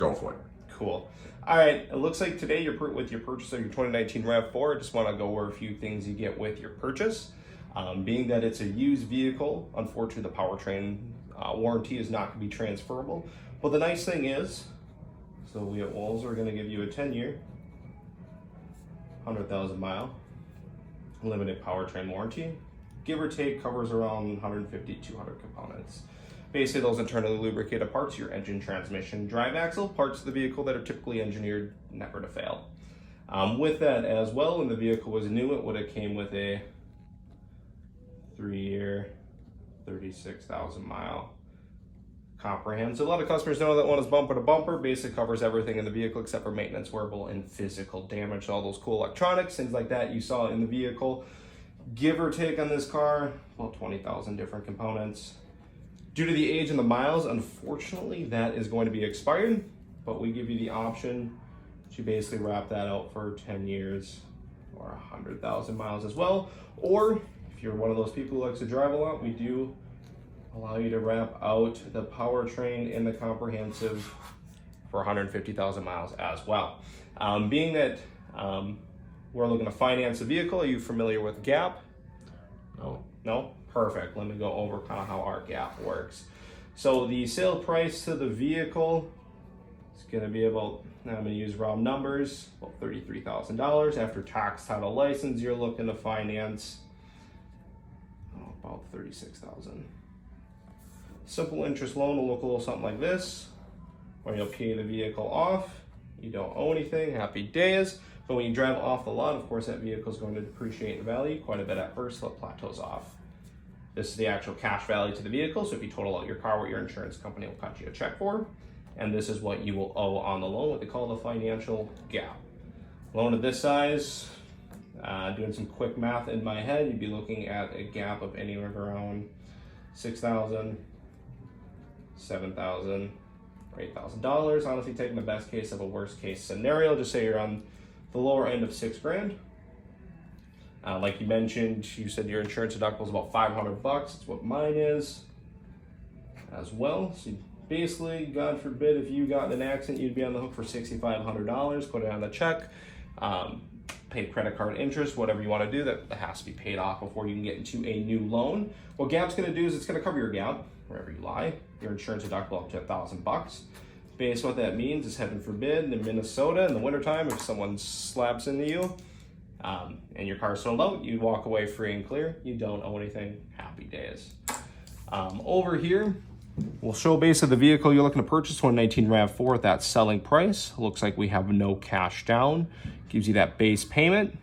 go for it. Cool. All right, it looks like today with your purchase of your 2019 RAV4, I just want to go over a few things you get with your purchase. Being that it's a used vehicle, unfortunately the powertrain warranty is not going to be transferable. But the nice thing is, so we at Walser are going to give you a 10-year, 100,000 mile limited powertrain warranty. Give or take, covers around 150, 200 components. Basically, those internally lubricated parts, your engine, transmission, drive axle, parts of the vehicle that are typically engineered never to fail. With that as well, when the vehicle was new, it would have came with a 3-year, 36,000 mile comprehensive. A lot of customers know that one is bumper to bumper. Basically covers everything in the vehicle except for maintenance, wearable, and physical damage. All those cool electronics, things like that you saw in the vehicle. Give or take on this car, about 20,000 different components. Due to the age and the miles, unfortunately, that is going to be expired, but we give you the option to basically wrap that out for 10 years or 100,000 miles as well. Or if you're one of those people who likes to drive a lot, we do allow you to wrap out the powertrain in the comprehensive for 150,000 miles as well. Being that we're looking to finance a vehicle, are you familiar with GAP? No. No? Perfect. Let me go over kind of how our GAP works. So the sale price to the vehicle is going to be about, I'm going to use round numbers, about $33,000. After tax, title, license, you're looking to finance about $36,000. Simple interest loan will look a little something like this, where you'll pay the vehicle off. You don't owe anything, happy days. But when you drive off the lot, of course, that vehicle is going to depreciate in value quite a bit at first, so it plateaus off. This is the actual cash value to the vehicle, so if you total out your car, what your insurance company will cut you a check for. And this is what you will owe on the loan, what they call the financial gap. Loan of this size, doing some quick math in my head, you'd be looking at a gap of anywhere around $6,000, $7,000, or $8,000. Honestly, taking the best case of a worst case scenario, just say you're on the lower end of $6,000. Like you mentioned, you said your insurance deductible is about $500. That's what mine is as well. So basically, God forbid, if you got in an accident, you'd be on the hook for $6,500. Put it on the check, pay credit card interest, whatever you want to do. That has to be paid off before you can get into a new loan. What GAP's going to do is it's going to cover your gap wherever you lie. Your insurance deductible up to $1,000. Basically, what that means is, heaven forbid, in Minnesota in the wintertime, if someone slaps into you and your car's sold out, you walk away free and clear. You don't owe anything. Happy days. Over here, we'll show base of the vehicle you're looking to purchase, 2019 RAV4 at that selling price. Looks like we have no cash down. Gives you that base payment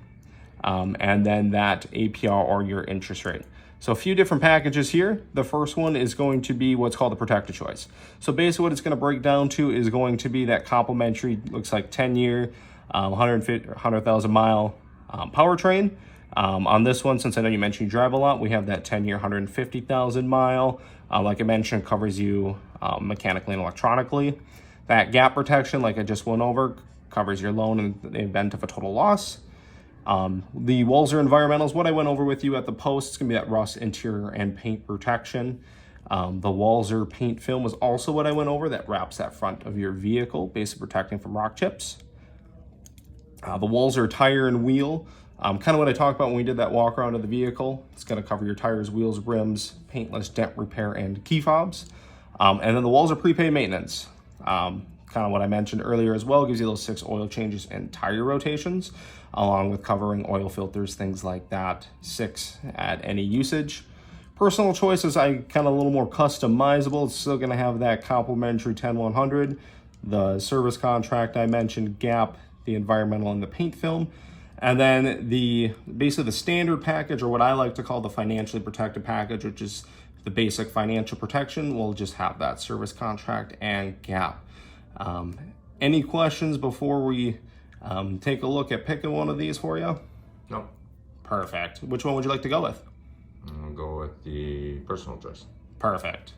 and then that APR or your interest rate. So a few different packages here. The first one is going to be what's called the Protector Choice. So basically what it's going to break down to is going to be that complimentary, looks like 10-year, 100,000 mile powertrain. On this one, since I know you mentioned you drive a lot, we have that 10-year, 150,000 mile. Like I mentioned, covers you mechanically and electronically. That gap protection, like I just went over, covers your loan in the event of a total loss. The Walser Environmentals, what I went over with you at the post, it's gonna be that rust interior and paint protection. The Walser paint film was also what I went over, that wraps that front of your vehicle, basically protecting from rock chips. The Walser tire and wheel, kind of what I talked about when we did that walk around of the vehicle. It's gonna cover your tires, wheels, rims, paintless, dent repair, and key fobs. And then the Walser prepaid maintenance. Kind of what I mentioned earlier as well, gives you those 6 oil changes and tire rotations, along with covering oil filters, things like that, 6 at any usage. Personal choices, I kind of a little more customizable. It's still going to have that complimentary 10-100, the service contract I mentioned, GAP, the environmental, and the paint film. And then basically the standard package, or what I like to call the financially protected package, which is the basic financial protection, will just have that service contract and GAP. Any questions before we take a look at picking one of these for you? No. Perfect. Which one would you like to go with? I'll go with the personal choice. Perfect.